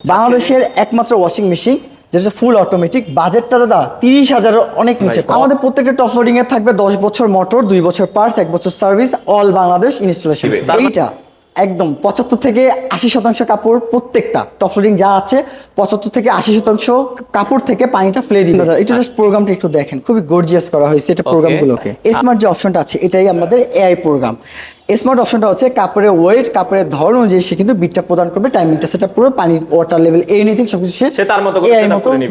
বাংলাদেশের একমাত্র washing machine যেটা ফুল অটোমেটিক, বাজেটটা দাদা 30,000-এর অনেক নিচে। আমাদের প্রত্যেকটা টপ লোডিং এ থাকবে 10 বছর মোটর, 2 বছর পার্টস, 1 বছর সার্ভিস, অল বাংলাদেশ ইনস্টলেশন। এইটা একদম 75 থেকে 80% কাপড়, প্রত্যেকটা টপ লোডিং যা আছে 75 থেকে 80% কাপড় থেকে পানিটা ফেলে দিন। এটা জাস্ট প্রোগ্রামটা একটু দেখেন, খুবই গর্জিয়াস করা হয়েছে এটা প্রোগ্রামগুলোকে। স্মার্ট যে অপশনটা আছে এটাই আমাদের এআই প্রোগ্রাম। স্মার্ট অপশনটা হচ্ছে কাপড়ের ওয়েট, কাপড়ের ধরন অনুযায়ী সে কিন্তু বিটটা প্রদান করবে, টাইমিংটা সেটা পুরো পানি, ওয়াটার লেভেল, এনিথিং সবকিছু সে তার মতো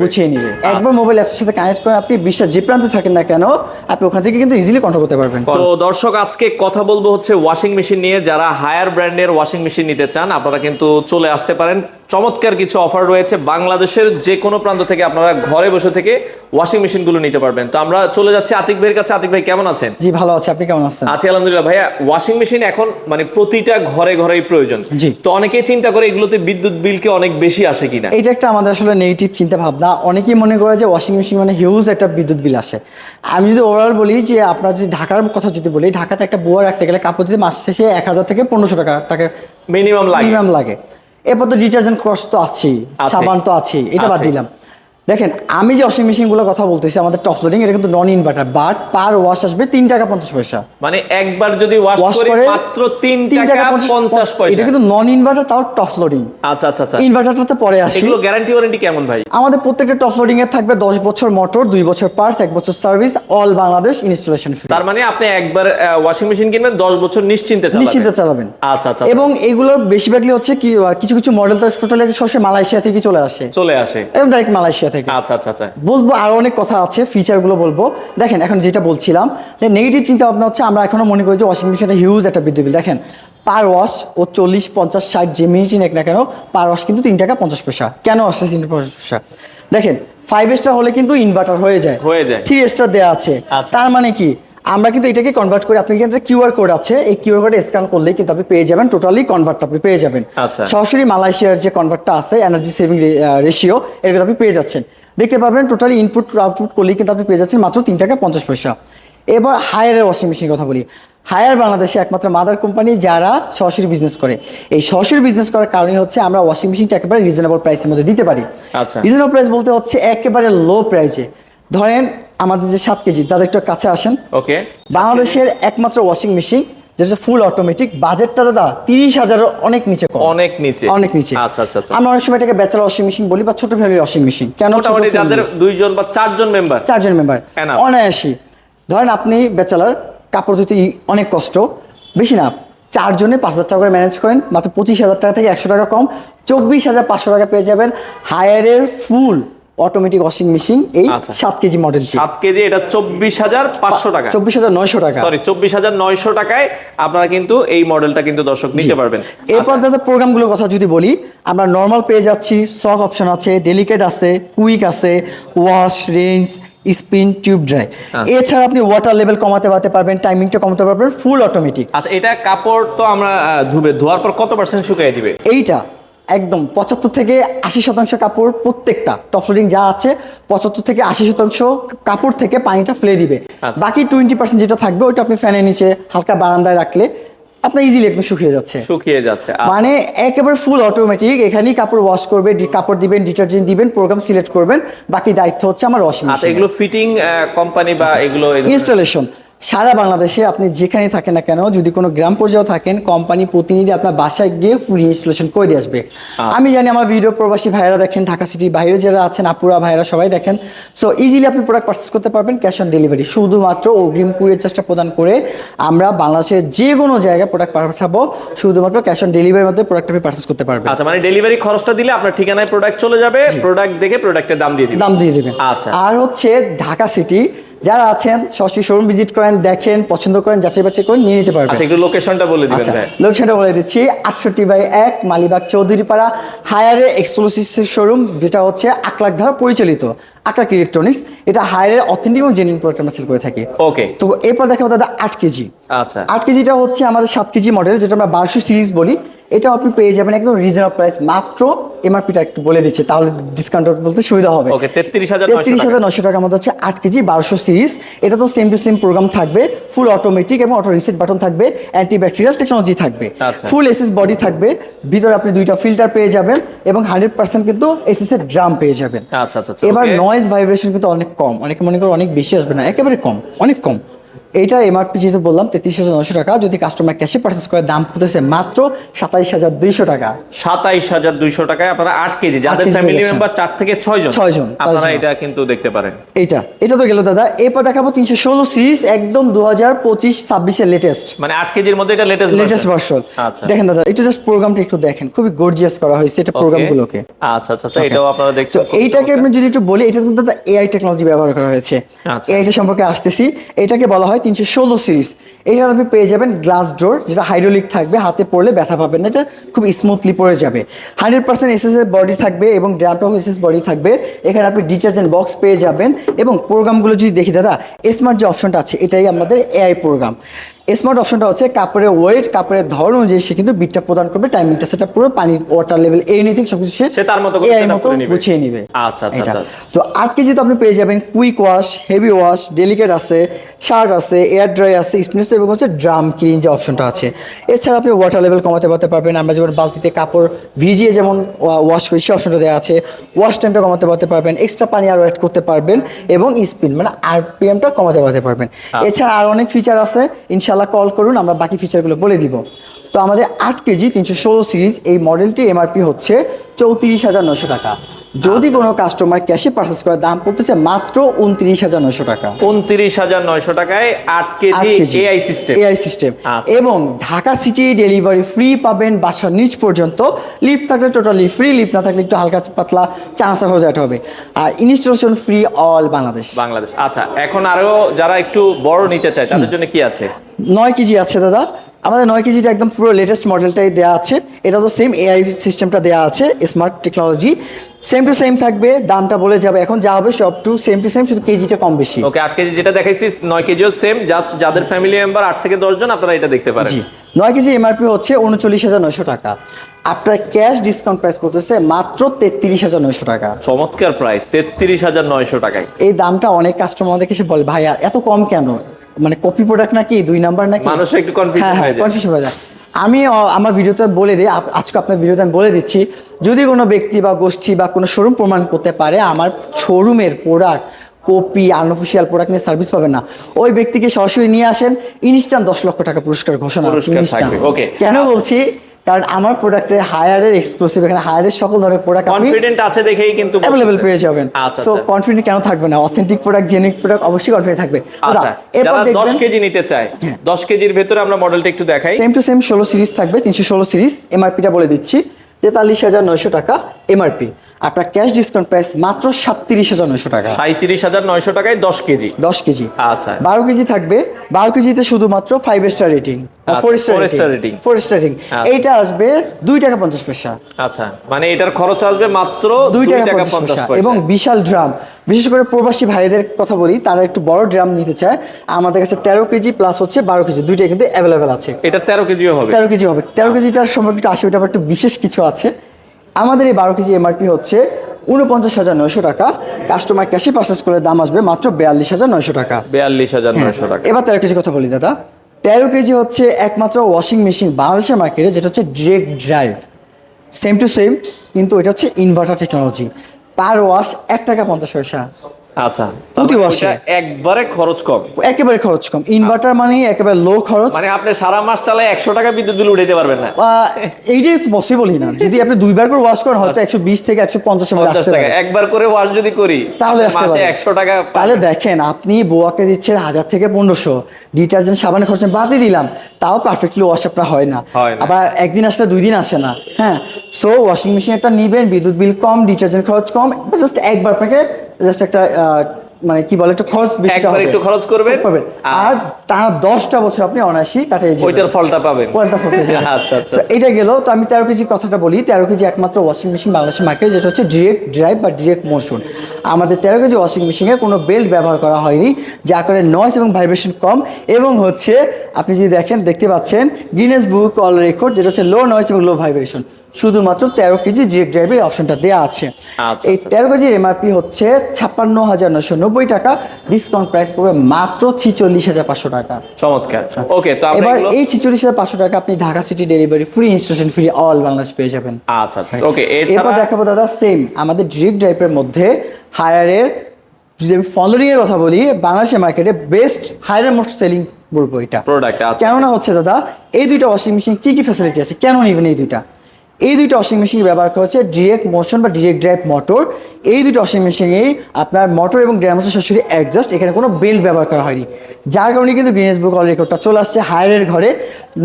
গুছিয়ে নিবে। একবার মোবাইল অ্যাপসের সাথে কানেক্ট করে আপনি বিশ্বের যে প্রান্তে থাকেন না কেন আপনি ওখান থেকে কিন্তু ইজিলি কন্ট্রোল করতে পারবেন। তো দর্শক, আজকে কথা বলবো হচ্ছে ওয়াশিং মেশিন নিয়ে। যারা হায়ার ব্র্যান্ডের ওয়াশিং মেশিন নিতে চান আপনারা কিন্তু চলে আসতে পারেন। চমৎকার কিছু অফার রয়েছে, বাংলাদেশের যে কোনো প্রান্ত থেকে আপনারা ঘরে বসে থেকে ওয়াশিং মেশিন গুলো নিতে পারবেন। তো আমরা চলে যাচ্ছি আতিক ভাইয়ের কাছে। আতিক ভাই কেমন আছেন? জি ভালো আছি, আপনি কেমন আছেন? আছি আলহামদুলিল্লাহ। ভাইয়া, ওয়াশিং মেশিন এখন মানে প্রতিটা ঘরে ঘরেই প্রয়োজন। জি। তো অনেকেই চিন্তা করে এগুলোতে বিদ্যুৎ বিল কি অনেক বেশি আসে কিনা। এটা একটা আমাদের আসলে নেগেটিভ চিন্তা ভাবনা। অনেকেই মনে করে যে ওয়াশিং মেশিন মানে হিউজ একটা বিদ্যুৎ বিল আসে। আমি যদি ওভারঅল বলি যে আপনার যদি ঢাকার কথা যদি বলি, ঢাকাতে একটা বুয়া রাখতে গেলে কাপড় দিতে মাস শেষে 1000 থেকে 1500 টাকা মিনিমাম লাগে। এরপর তো ডিটারজেন্ট কস্ট তো আছেই, সাবান তো আছেই, এটা বাদ দিলাম। দেখেন আমি যে ওয়াশিং মেশিনগুলো কথা বলতেছি আমাদের টপ লোডিং, এটা কিন্তু নন ইনভার্টার, বাট পার ওয়াশ আসবে 3 টাকা 50 পয়সা। মানে একবার যদি ওয়াশ করে মাত্র 3 টাকা 50 পয়সা। এটা কিন্তু নন ইনভার্টার, তাও টপ লোডিং। আচ্ছা আচ্ছা আচ্ছা, ইনভার্টারটাতে পরে আসে। এগুলো গ্যারান্টি ওয়ারেন্টি কেমন ভাই? আমাদের প্রত্যেকটা টপ লোডিং এ থাকবে 10 বছর মোটর, 2 বছর পার্টস, 1 বছর service, all Bangladesh installation free. তার মানে আপনি একবার ওয়াশিং মেশিন কিনবেন 10 বছর নিশ্চিন্তে চালাবেন। আচ্ছা আচ্ছা। এবং এগুলোর বেশিরভাগই হচ্ছে কি কিছু কিছু মডেল তো টোটালি সরাসরি মালয়েশিয়া থেকে চলে আসে এবং ডাইরেক্ট মালয়েশিয়া থেকে। আচ্ছা আচ্ছা আচ্ছা। বলবো আরো অনেক কথা আছে, ফিচার গুলো বলবো। দেখেন এখন যেটা বলছিলাম যে নেগেটিভ চিন্তা ভাবনা হচ্ছে আমরা এখনো মনে করি যে ওয়াশিং মেশিনটা হিউজ একটা বিদ্যুৎ বিল। দেখেন পার ওয়াশ ও 40, 50, 60 যে মিনিটই নেক না কেন পার ওয়াশ কিন্তু 3 টাকা 50 পয়সা। কেন আসছে 3 টাকা 50 পয়সা? দেখেন 5 স্টার হলে কিন্তু ইনভার্টার হয়ে যায়, 3 স্টার দেওয়া আছে। তার মানে কি আমরা কিন্তু এটাকে কনভার্ট করে, আপনি একটা কিউআর কোড আছে, এই কিউআর কোডে স্ক্যান করলেই কিন্তু আপনি পেয়ে যাবেন টোটালি কনভার্ট, আপনি পেয়ে যাবেন সরাসরি মালয়েশিয়ার যে কনভার্টটা আছে এনার্জি সেভিং রেশিও, এর আপনি পেয়ে যাচ্ছেন। দেখতে পাবেন টোটালি ইনপুট আউটপুট করলেই কিন্তু আপনি পেয়ে যাচ্ছেন মাত্র 3 টাকা 50 পয়সা। এবার হায়ারের ওয়াশিং মেশিনের কথা বলি। হায়ার বাংলাদেশে একমাত্র মাদার কোম্পানি যারা সরাসরি বিজনেস করে। এই সরাসরি বিজনেস করার কারণে হচ্ছে আমরা ওয়াশিং মেশিনটা একেবারে রিজনেবল প্রাইসের মধ্যে দিতে পারি। রিজনেবল প্রাইস বলতে হচ্ছে একেবারে লো প্রাইসে। ধরেন আমাদের যে 7 কেজি, তাদের একটু কাছে আসেন। ওকে। বাংলাদেশের একমাত্র ওয়াশিং মেশিন যেটা ফুল অটোমেটিক, বাজেটটা দাদা 30,000-এর অনেক নিচে। অনেক নিচে। আচ্ছা আচ্ছা আচ্ছা। আমরা অনেক সময় এটাকে ব্যাচেলর ওয়াশিং মেশিন বলি বা ছোট ফ্যামিলি ওয়াশিং মেশিন। কেন? মোটামুটি যাদের 2 জন বা 4 জন মেম্বার অনায়াসী। ধরেন আপনি ব্যাচেলর, কাপড় ধুতে অনেক কষ্ট, বেশি না 4 জনে 5,000 টাকা করে ম্যানেজ করেন, মাত্র 25,000 টাকা থেকে 100 টাকা কম 24,500 টাকা পেয়ে যাবেন হায়ারের ফুল অটোমেটিক ওয়াশিং মেশিন। এই 7 কেজি মডেল, 7 কেজি, এটা 24,500 টাকা, 24,900 টাকা, সরি 24,900 টাকায় আপনারা কিন্তু এই মডেলটা কিন্তু দর্শক নিতে পারবেন। এরপর যাদের প্রোগ্রামগুলোর কথা যদি বলি, আমরা নরমাল পেয়ে যাচ্ছি, সক অপশন আছে, ডেলিকেট আছে, কুইক আছে, wash, range, spin, tube dry. এছাড়া আপনি ওয়াটার লেভেল কমাতে পারবেন, টাইমিংটা কমাতে পারবেন, ফুল অটোমেটিক। আচ্ছা, এটা কাপড় তো আমরা ধোয়ার পর কত % শুকিয়ে দিবে? এইটা একদম 75 থেকে 80% কাপড়, প্রত্যেকটা টপ লোডিং যা আছে 75 থেকে 80% কাপড় থেকে পানিটা ফেলে দিবে। বাকি 20% যেটা থাকবে ওইটা আপনি ফ্যানের নিচে হালকা বারান্দায় রাখলে আপনার ইজিলি একদম শুকিয়ে যাচ্ছে। মানে একেবারে ফুল অটোমেটিক। এখানেই কাপড় ওয়াশ করবে, কাপড় দিবেন, ডিটারজেন্ট দিবেন, প্রোগ্রাম সিলেক্ট করবেন, বাকি দায়িত্ব হচ্ছে আমার ওয়াশিং মেশিন। আচ্ছা, এগুলো ফিটিং কোম্পানি বা এগুলো ইনস্টলেশন সারা বাংলাদেশে আপনি যেখানে থাকেন না কেন, যদি কোনো গ্রাম পর্যায়েও থাকেন, কোম্পানি প্রতিনিধি আপনার বাসায় গিয়ে ফুল ইনস্টলেশন করে দিয়ে আসবে। আমি জানি আমার ভিডিও প্রবাসী ভাইরা দেখেন, ঢাকা সিটির বাইরে যারা আছেন আপুরা ভাইরা সবাই দেখেন। সো ইজিলি আপনি প্রোডাক্ট পারচেস করতে পারবেন ক্যাশ অন ডেলিভারি। শুধুমাত্র অগ্রিম কুরিয়ার চার্জটা প্রদান করে আমরা বাংলাদেশের যে কোনো জায়গায় প্রোডাক্ট পাঠাবো, শুধুমাত্র ক্যাশ অন ডেলিভারির মধ্যে প্রোডাক্ট আপনি পারচেস করতে পারবেন। আচ্ছা, মানে ডেলিভারি খরচটা দিলে আপনার ঠিকানায় প্রোডাক্ট চলে যাবে, প্রোডাক্ট দেখে প্রোডাক্টের দাম দিয়ে দিবেন। আচ্ছা, আর হচ্ছে ঢাকা সিটি যারা আছেন সরাসরি শোরুম ভিজিট করেন, দেখেন, পছন্দ করেন, যাচাই বাছাই করেন, নিয়ে নিতে পারবেন। আচ্ছা, একটু লোকেশনটা বলে দিবেন ভাই। লোকেশনটা বলে দিচ্ছি, 68/1 মালিবাগ চৌধুরীপাড়া হায়ারে এক্সক্লুসিভ শোরুম, যেটা হচ্ছে আকলাক ধারা পরিচালিত আকলাক ইলেকট্রনিক্স। এটা হায়ারের অথেন্টিক এবং জেনুইন প্রোডাক্ট আমরা সেল করে থাকি। ওকে। তো এরপর দেখাবো দাদা 8 কেজি। আচ্ছা, 8 কেজিটা হচ্ছে আমাদের 7 কেজি মডেল, যেটা আমরা 1200 সিরিজ বলি। এটাও আপনি পেয়ে যাবেন একদম রিজনেবল প্রাইস, মাত্র এমআরপিটা একটু বলে দিচ্ছি তাহলে ডিসকাউন্ট বলতে সুবিধা হবে। ওকে 33,900 33,900 টাকার মধ্যে হচ্ছে 8 কেজি 1200 সিরিজ। এটা তো সেম টু সেম প্রোগ্রাম থাকবে, ফুল অটোমেটিক এবং অটো রিসেট বাটন থাকবে, অ্যান্টি ব্যাকটেরিয়াল টেকনোলজি থাকবে, আচ্ছা। ফুল এসএস বডি থাকবে, ভিতরে আপনি দুইটা ফিল্টার পেয়ে যাবেন এবং 100% কিন্তু এসএস এর ড্রাম পেয়ে যাবেন। আচ্ছা আচ্ছা আচ্ছা, এবার okay। নয়েজ ভাইব্রেশন কিন্তু অনেক কম, অনেকে মনে করে অনেক বেশি আসবে না, একেবারে কম, অনেক কম। এইটা এমআরপি যেহেতু বললাম 33,900 টাকা, যদি কাস্টমার ক্যাশে পারচেস করে দাম পড়তেছে মাত্র 27,200 টাকা। 27,200 টাকায় আপনারা 8 কেজি, যাদের কেজি ফ্যামিলি পেয়ে যাচ্ছেন। মেম্বার 4 থেকে 6 জন 6 জন, আপনারা তার জন্য। এটা কিন্তু দেখতে পারেন। এটা তো গেল দাদা। এরপর দেখাবো 316 সিরিজ, একদম 2025-26 এর লেটেস্ট, মানে 8 কেজির মধ্যে এটা লেটেস্ট ভার্সন। আচ্ছা দেখেন দাদা, এটা জাস্ট প্রোগ্রামটা একটু দেখেন, খুবই গর্জিয়াস করা হয়েছে এটা প্রোগ্রামগুলোকে। আচ্ছা আচ্ছা আচ্ছা, এটাও আপনারা তো দেখছেন। এইটাকে আমি যদি একটু বলি, এটা কিন্তু দাদা এআই টেকনোলজি ব্যবহার করা হয়েছে। আচ্ছা। এআইটা সম্পর্কে আসতেছি। এটাকে বলা হয় 316 সিরিজ। এটা আপনি পেয়ে যাবেন গ্লাস ডোর, যেটা হাইড্রোলিক থাকবে, হাতে পড়লে ব্যথা পাবেন না, এটা খুব স্মুথলি পড়ে যাবে। 100% এসএস এর বডি থাকবে এবং ড্রামটাও এসএস বডি থাকবে। এখানে আপনি ডিটারজেন্ট বক্স পেয়ে যাবেন এবং প্রোগ্রামগুলো যদি দেখি দাদা, স্মার্ট যে অপশনটা আছে এটাই আমাদের এআই প্রোগ্রাম। স্মার্ট অপশনটা হচ্ছে কাপড়ের ওয়েট, কাপড়ের ধরন অনুযায়ী সে কিন্তু বিটটা প্রদান করবে, টাইমিংটা সেটা পুরো পানি, ওয়াটার লেভেল, এনিথিং সবকিছু সে তার মতো করে এআই setup মতো করে নিবে। গুছিয়ে নিবে। আচ্ছা আচ্ছা এটা। আচ্ছা। তো 8 কেজি তো আপনি পেয়ে যাবেন quick wash, heavy wash, delicate আছে, শার্ট আছে, এয়ার ড্রাই আছে, স্পিনিস এবং হচ্ছে ড্রাম ক্লিন যে অপশনটা আছে। এছাড়া আপনি ওয়াটার লেভেল কমাতে পারবেন, আমরা যেমন বালতিতে কাপড় ভিজিয়ে যেমন ওয়াশ করি সেই অপশনটা দেওয়া আছে। ওয়াশ টাইমটা কমাতে পারবেন, এক্সট্রা পানি আরও অ্যাড করতে পারবেন এবং স্পিন মানে আরপিএমটা কমাতে পারবেন। এছাড়া আর অনেক ফিচার আছে, ইনশাল্লাহ কল করুন, আমরা বাকি ফিচারগুলো বলে দিব। তো আমাদের 8 কেজি 316 সিরিজ এই মডেলটি এমআরপি হচ্ছে 34,900 টাকা। যদি কোনো কাস্টমার ক্যাশে পারচেস করে দাম পড়তেছে মাত্র 29,900 টাকা। 29,900 টাকায় 8 KG AI system. AI system আচ্ছা। এবং ঢাকা সিটি ডেলিভারি ফ্রি পাবেন বাসার নিচ পর্যন্ত। লিফট থাকলে টোটালি ফ্রি, লিফট না থাকলে একটু হালকা পাতলা চানাচা হয়ে যেতে হবে। আর ইনস্টলেশন ফ্রি অল বাংলাদেশ। আচ্ছা, এখন আরো যারা একটু বড় নিতে চায় তাদের জন্য কি আছে? 9 কেজি আছে দাদা, আমাদের 9 কেজিটা একদম পুরো লেটেস্ট মডেলটাই দেওয়া আছে। এটা তো সেম এআই সিস্টেমটা দেওয়া আছে, smart technology, same to same থাকবে। দামটা বলে যাবে, এখন যা হবে সব টু সেম টু সেম, শুধু কেজিটা কম বেশি। ওকে, 8 কেজি যেটা দেখাইছি 9 কেজিও সেম, জাস্ট যাদের ফ্যামিলি মেম্বার 8 থেকে 10 জন আপনারা এটা দেখতে পারেন। জি, 9 কেজি এমআরপি হচ্ছে 39,900 টাকা। আপনার ক্যাশ ডিসকাউন্ট প্রাইস পড়তেছে মাত্র 33,900 টাকা। চমৎকার প্রাইস, 33,900 টাকায়। এই দামটা অনেক কাস্টমার আমাদের এসে বলে, ভাই এত কম কেন, মানে কপি প্রোডাক্ট নাকি, 2 নাম্বার নাকি, মানুষ একটু কনফিউজ হয়ে যায়। কনফিউশন হয়ে যায়। আমি আমার ভিডিওতে বলে দিই, আজকে আপনার ভিডিওতে আমি বলে দিচ্ছি, যদি কোনো ব্যক্তি বা গোষ্ঠী বা কোনো শোরুম প্রমাণ করতে পারে আমার শোরুমের প্রোডাক্ট কপি, আনঅফিসিয়াল প্রোডাক্ট নিয়ে সার্ভিস পাবেন না, ওই ব্যক্তিকে সরাসরি নিয়ে আসেন, ইনস্ট্যান্ট 10 লক্ষ টাকা পুরস্কার ঘোষণা আছে, পুরস্কার ইনস্ট্যান্ট। থাকবে, okay। কেন বলছি, কারণ আমার প্রোডাক্টে হায়ারের এক্সক্লুসিভ, এখানে হায়ারের সকল ধরনের প্রোডাক্ট আপনি কনফিডেন্ট আছে দেখেই কিন্তু অ্যাভেলেবল পেয়ে যাবেন। আচ্ছা সো কনফিডেন্ট কেন থাকবে না, অথেন্টিক প্রোডাক্ট, জেনুইন প্রোডাক্ট অবশ্যই কনফিডেন্ট থাকবে। আচ্ছা, এরপর যারা 10 দেখবেন কেজি নিতে চায়, 10 কেজির ভেতরে আমরা মডেলটা একটু দেখাই। সেম টু সেম 16 সিরিজ থাকবে, 316 সিরিজ। এমআরপিটা বলে দিচ্ছি 43,900 টাকা এমআরপি। আপনার ক্যাশ ডিসকাউন্ট প্রাইস মাত্র 37,900 টাকা। 37,900 টাকায় 10 কেজি। 10 কেজি। আচ্ছা। 12 কেজি থাকবে, 12 কেজিতে শুধুমাত্র 5 star rating, 4 star rating, 4 star rating. এইটা আসবে 2 টাকা 50 পয়সা। আচ্ছা, মানে এটার খরচ আসবে মাত্র 2 টাকা 50 পয়সা। এবং বিশাল ড্রাম, বিশেষ করে প্রবাসী ভাইদের কথা বলি, তারা একটু বড় ড্রাম নিতে চায়, আমাদের কাছে 13 কেজি প্লাস হচ্ছে 12 কেজি, দুইটাই কিন্তু অ্যাভেলেবেল আছে। এটা 13 কেজিও হবে। 13 কেজি হবে। 13 কেজিটার সম্পর্কে একটু আসে, ওটা আবার একটু বিশেষ কিছু আছে। আমাদের এই 12 কেজি এমআরপি হচ্ছে 49,900 টাকা। কাস্টমার ক্যাশে পারচেস করলে দাম আসবে মাত্র 42,900 টাকা। 42,900 টাকা। এবার 13 কেজি কথা বলি দাদা। 13 কেজি হচ্ছে একমাত্র ওয়াশিং মেশিন বাংলাদেশের মার্কেটে যেটা হচ্ছে direct drive, same to same, কিন্তু এটা হচ্ছে ইনভার্টার টেকনোলজি। পার ওয়াশ 1 টাকা 50 পয়সা। আচ্ছা, প্রতি তাহলে ওয়াশে। এটা একবারে খরচ কম। একেবারে খরচ কম। ইনভার্টার মানে একেবারে লো খরচ। মানে আপনি সারা মাস চালায় 100 টাকা বিদ্যুৎ বিল উঠাইতে পারবেন না। এইটাই পসিবলই না। যদি আপনি 2 বার করে ওয়াশ করেন, হয়তো 120 থেকে 150 এর মধ্যে 50 আসতে টাকা পারে। একবার করে ওয়াশ যদি করি তাহলে আসতে মাসে পারে 100 টাকা। তাহলে দেখেন, আপনি বোয়াকে দিচ্ছেন 1000 থেকে 1500, ডিটারজেন্ট সাবানের খরচ বাদই দিলাম, তাও পারফেক্টলি ওয়াশ আপনার হয় না। আবার একদিন আসলে 2 দিন আসে না। হ্যাঁ, সো ওয়াশিং মেশিন একটা নিবেন, বিদ্যুৎ বিল কম, ডিটারজেন্ট খরচ কম, জাস্ট একবার আপনাকে জাস্ট একটা মানে কি বলে একটু খরচ বেশি একবার একটু খরচ করবেন আর টানা 10টা বছর আপনি অনায়াসই কাটিয়ে যাবেন, ওইটার ফলটা পাবেন। আচ্ছা আচ্ছা। So, এটা গেল। তো আমি 13 কেজি কথাটা বলি। 13 কেজি একমাত্র ওয়াশিং মেশিন বাংলাদেশের মার্কেটে যেটা হচ্ছে ডিরেক্ট ড্রাইভ বা ডিরেক্ট মোশন। আমাদের 13 কেজি ওয়াশিং মেশিনে কোনো বেল্ট ব্যবহার করা হয়নি, যার কারণে নয়েজ এবং ভাইব্রেশন কম, এবং হচ্ছে আপনি যদি দেখতে পাচ্ছেন গিনেস বুক ওয়ার্ল্ড রেকর্ড যেটা হচ্ছে লো নয়েজ এবং লো ভাইব্রেশন, শুধুমাত্র 13 কেজি ডিরেক্ট ড্রাইভের অপশনটা দেওয়া আছে। আচ্ছা, এই 13 কেজির এমআরপি হচ্ছে 56,990 টাকা, ডিসকাউন্ট প্রাইস পড়বে মাত্র 46,500 টাকা। চমৎকার। ওকে, তো এবার এই 46,500 টাকা আপনি Dhaka city delivery free, installation free, all Bangladesh পেয়ে যাবেন। আচ্ছা আচ্ছা। ওকে, এরপর দেখাবো দাদা সেম আমাদের ডিরেক্ট ড্রাইভের মধ্যে হায়ারের, যদি আমি ফলোরিং এর কথা বলি, বাংলাদেশের মার্কেটে বেস্ট হায়ারের মোস্ট সেলিং বলবো এটা প্রোডাক্ট। আচ্ছা, কেননা হচ্ছে দাদা এই দুইটা ওয়াশিং মেশিন কি কি ফ্যাসিলিটি আছে, কেন নেবেন এই দুইটা ওয়াশিং মেশিন ব্যবহার করা হচ্ছে ডিরেক্ট মোশন বা ডিরেক্ট ড্রাইভ মোটর। এই দুটো ওয়াশিং মেশিনেই আপনার মোটর এবং ড্রাম হচ্ছে সরাসরি অ্যাডজাস্ট, এখানে কোনো বেল্ট ব্যবহার করা হয়নি, যার কারণে কিন্তু গিনেস বুক ওয়ার্ল্ড রেকর্ডটা চলে আসছে হায়ারের ঘরে।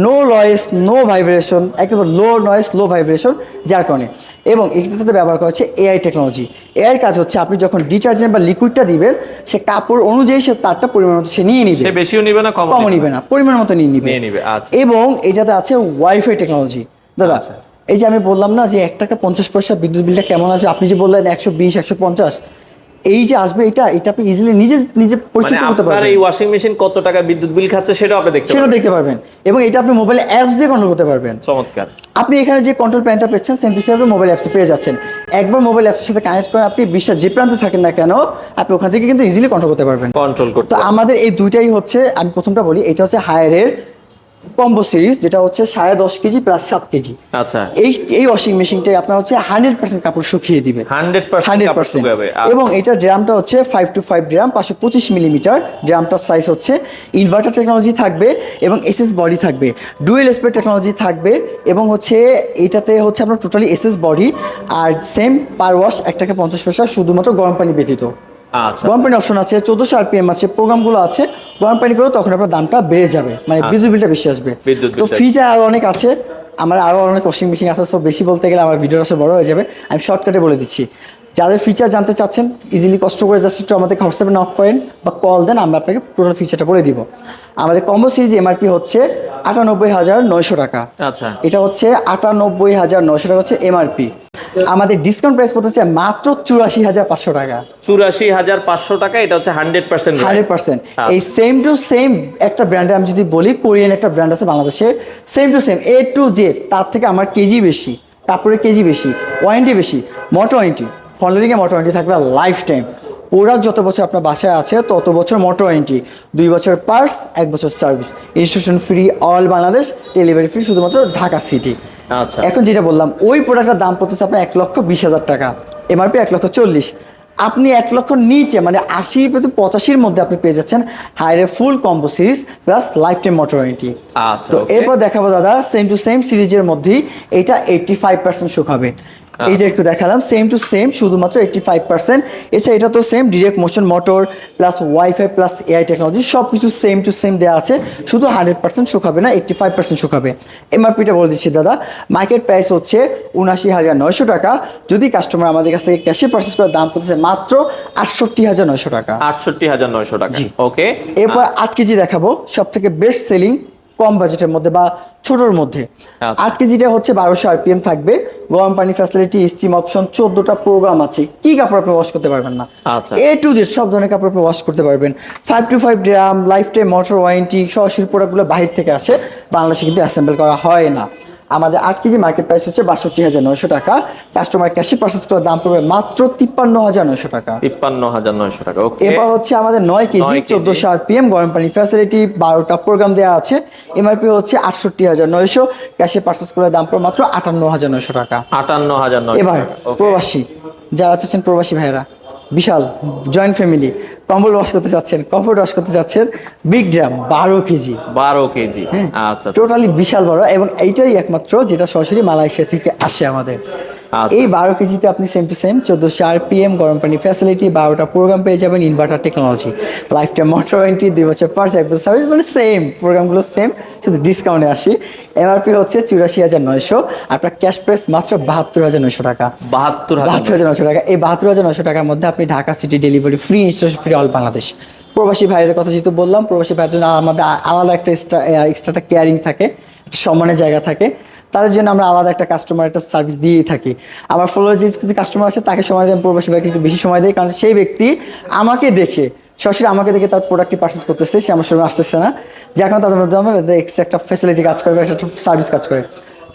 নো নয়েজ, নো ভাইব্রেশন, একেবারে লো নয়েজ, লো ভাইব্রেশন, যার কারণে। এবং এটাতে ব্যবহার করা হচ্ছে এআই টেকনোলজি। এআই কাজ হচ্ছে আপনি যখন ডিটারজেন্ট বা লিকুইডটা দিবেন, সে কাপড় অনুযায়ী সে তারটা পরিমাণ মতো সে নিয়ে নিবে, সে বেশিও নিবে না কমও নিবে না, পরিমাণ মতো নিয়ে নিবে। আচ্ছা। এবং এটাতে আছে ওয়াইফাই টেকনোলজি দাদা। এই যে আমি বললাম না যে 1 টাকা 50 পয়সা বিদ্যুৎ বিলটা কেমন আসবে, আপনি যে বললেন 120, 150, এই যে আসবে এটা আপনি ইজিলি নিজে পরীক্ষা করতে পারবেন। এই ওয়াশিং মেশিন কত টাকা বিদ্যুৎ বিল খাচ্ছে সেটাও আপনি দেখতে পারবেন, এবং এটা আপনি মোবাইল অ্যাপস দিয়ে কন্ট্রোল করতে পারবেন। চমৎকার। আপনি এখানে যে কন্ট্রোল প্যানটা পেয়েছেন সেম টু সেম মোবাইল অ্যাপসে পেয়ে যাচ্ছেন। একবার মোবাইল অ্যাপসের সাথে কানেক্ট করে আপনি বিশ্বের যে প্রান্তে থাকেন না কেন, আপনি ওখান থেকে কিন্তু ইজিলি কন্ট্রোল করতে পারবেন। তো আমাদের এই দুইটাই হচ্ছে, আমি প্রথমটা বলি, এটা হচ্ছে হায়ারের কম্বো সিরিজ, যেটা হচ্ছে 10.5 কেজি প্লাস 7 কেজি। আচ্ছা, এই ওয়াশিং মেশিনটাই আপনার হচ্ছে 100% কাপড় শুকিয়ে দিবে, 100%। এবং এটা ড্রামটা হচ্ছে 5 to 5 ড্রাম, 525 মিলিমিটার ড্রামটার সাইজ হচ্ছে। ইনভার্টার টেকনোলজি থাকবে এবং এসএস বডি থাকবে, ডুয়েল স্প্রে টেকনোলজি থাকবে, এবং হচ্ছে এটাতে হচ্ছে আপনার টোটালি এসএস বডি। আর সেম পার ওয়াশ 1 টাকা 50 পয়সা, শুধুমাত্র গরম পানি ব্যতীত। গরম পানি অপশন আছে, 1400 RPM আছে, প্রোগ্রামগুলো আছে। গরম পানি করে তখন আপনার দামটা বেড়ে যাবে, মানে বিদ্যুৎ বিলটা বেশি আসবে। তো ফিচার আরও অনেক আছে, আমার আরও অনেক ওয়াশিং মেশিন আছে, সব বেশি বলতে গেলে আমার ভিডিওটা সব বড় হয়ে যাবে, আমি শর্টকাটে বলে দিচ্ছি। যাদের ফিচার জানতে চাচ্ছেন ইজিলি কষ্ট করে জাস্ট একটু আমাদের হোয়াটসঅ্যাপে নক করেন বা কল দেন, আমরা আপনাকে টোটাল ফিচারটা বলে দিব। আমাদের কম্বো সিরিজ এমআরপি হচ্ছে 98,900 টাকা। আচ্ছা, এটা হচ্ছে 98,900 টাকা হচ্ছে এমআরপি। আমাদের ডিসকাউন্ট প্রাইস পড়তেছে মাত্র 84,500 টাকা। 84,500 টাকা। এটা হচ্ছে 100%। এই সেম টু সেম একটা ব্র্যান্ডে আমি যদি বলি, কোরিয়ান একটা ব্র্যান্ড আছে বাংলাদেশে, same to same A to Z, তার থেকে আমার কেজি বেশি, কাপড়ের কেজি বেশি, ওয়ারেন্টি বেশি, মোটর ওয়ারেন্টি, ফলোরিংয়ে মোটর ওয়ারেন্টি থাকবে লাইফ টাইম। প্রোডাক্ট যত বছর আপনার বাসায় আছে তত বছর মোটর ওয়ারেন্টি, 2 বছর পার্টস, 1 বছর service, installation free, all Bangladesh, delivery free শুধুমাত্র ঢাকা সিটি। আচ্ছা, এখন যেটা বললাম ওই প্রোডাক্টের দাম পড়তেছে আপনার 1,20,000 টাকা, এমআরপি 1,40,000। আপনি 1 লক্ষ নিচে মানে 80 থেকে 85-র মধ্যে আপনি পেয়ে যাচ্ছেন হায়ারের full combo series plus lifetime motor warranty. তো এরপর দেখাবো দাদা সেম টু সেম সিরিজের মধ্যেই এটা 85% শুকাবে। এইটা একটু দেখালাম সেম টু সেম, শুধুমাত্র 85%। এছাড়া এটা তো same direct motion motor plus wifi plus AI technology, সব কিছু সেম টু সেম দেওয়া আছে, শুধু 100% শুকাবে না, 85% শুকাবে। এমআরপিটা বলে দিচ্ছি দাদা, মার্কেট প্রাইস হচ্ছে 79,900 টাকা। যদি কাস্টমার আমাদের কাছ থেকে ক্যাশে পারচেস করে দাম পড়তেছে মাত্র 68,900 টাকা। 68,900 টাকা। ওকে, এরপর 8 কেজি দেখাবো, সব থেকে বেস্ট সেলিং কম বাজেটের মধ্যে বা ছোটোর মধ্যে। 8 কেজিটা হচ্ছে 1200 RPM থাকবে, গরম পানি ফ্যাসিলিটি, স্টিম অপশন, 14টা প্রোগ্রাম আছে। কি কাপড় আপনি ওয়াশ করতে পারবেন না, A to Z সব ধরনের কাপড় আপনি ওয়াশ করতে পারবেন। 5 to 5 drum, life time motor warranty, সরাসরি প্রোডাক্টগুলো বাহির থেকে আসে, বাংলাদেশে কিন্তু অ্যাসেম্বল করা হয় না। আমাদের 8 কেজি মার্কেট প্রাইস হচ্ছে 62,900 টাকা, কাস্টমার ক্যাশে পারচেস করার দাম পড়বে মাত্র 53,900 টাকা। 53,900 টাকা। ওকে, এবার হচ্ছে আমাদের 9 কেজি 1400 RPM, গরম পানি ফ্যাসিলিটি, 12টা প্রোগ্রাম দেওয়া আছে, এমআরপি হচ্ছে 68,900, ক্যাশে পারচেস করার দাম পড়বে মাত্র 58,900 টাকা। 58,900। এবার প্রবাসী যারা চাচ্ছেন, প্রবাসী ভাইয়েরা, বিশাল জয়েন্ট ফ্যামিলি, কম্বল ওয়াশ করতে চাচ্ছেন, কমফোর্ট ওয়াশ করতে চাচ্ছেন, বিগ ড্রাম 12 কেজি। 12 কেজি, আচ্ছা, টোটালি বিশাল বড়, এবং এইটাই একমাত্র যেটা সরাসরি মালয়েশিয়া থেকে আসে আমাদের। আচ্ছা। এই 12 কেজিতে আপনি সেম টু সেম 1400 RPM, গরম পানি ফ্যাসিলিটি, 12টা প্রোগ্রাম পেয়ে যাবেন, inverter technology, life time motor warranty, 2 বছর পার্স, 1 বছর সার্ভিস, মানে সেম প্রোগ্রামগুলো সেম, শুধু ডিসকাউন্টে আসি। এমআরপি হচ্ছে 84,900, আপনার ক্যাশ প্রাইস মাত্র 72,900 টাকা। 72,000 72,900 টাকা। এই 72,900 টাকার মধ্যে আপনি Dhaka city delivery free, installation free all Bangladesh. প্রবাসী ভাইয়ের কথা যেহেতু বললাম, প্রবাসী ভাইয়ের জন্য আমাদের আলাদা একটা এক্সট্রা কেয়ারিং থাকে, একটা সম্মানের জায়গা থাকে, তাদের জন্য আমরা আলাদা একটা কাস্টমার একটা সার্ভিস দিয়েই থাকি। আমার ফলোয়ার যে কাস্টমার আছে তাকে সময় দেন, প্রবাসী ভাইকে একটু বেশি সময় দেয়, কারণ সেই ব্যক্তি আমাকে দেখে, সরাসরি আমাকে দেখে তার প্রোডাক্টটি পারচেস করতেছে, সে আমার সঙ্গে আসতেছে না, যে এখন তাদের মধ্যে আমরা এক্সট্রা একটা ফ্যাসিলিটি কাজ করে, একটা সার্ভিস কাজ করে।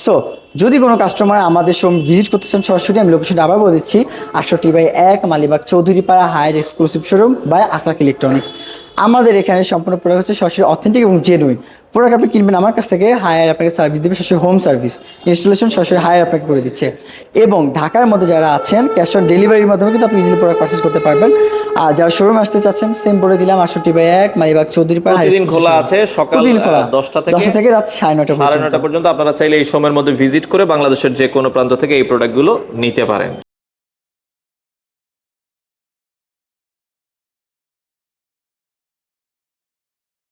সো যদি কোনো কাস্টমার আমাদের শোরুম ভিজিট করতে চান সরাসরি, আমি লোকেশনটা আবার বলে দিচ্ছি, 68/1 Malibag Chowdhurypara, Haier exclusive showroom by Akhlak Electronics. আমাদের এখানে সম্পূর্ণ প্রোডাক্ট হচ্ছে সরাসরি অথেন্টিক এবং জেনুইন প্রোডাক্ট। আপনি কিনবেন আমার কাছ থেকে, হায়ার আপনাকে সার্ভিস দেবে, সরাসরি হোম সার্ভিস, ইনস্টলেশন সরাসরি হায়ার আপনাকে করে দিচ্ছে। এবং ঢাকার মধ্যে যারা আছেন, ক্যাশ অন ডেলিভারির মাধ্যমে কিন্তু আপনি ইজিলি প্রোডাক্ট পারচেস করতে পারবেন। আর যারা শোরুমে আসতে চাচ্ছেন, সেম বলে দিলাম, 68/1 মালিবাগ চৌধুরীপাড়া, প্রতিদিন খোলা আছে, সকাল 10টা থেকে 10টা থেকে রাত 9:30 পর্যন্ত। 9:30 পর্যন্ত। আপনারা চাইলে এই সময়ের মধ্যে ভিজিট করে বাংলাদেশের যে কোনো প্রান্ত থেকে এই প্রোডাক্টগুলো নিতে পারেন।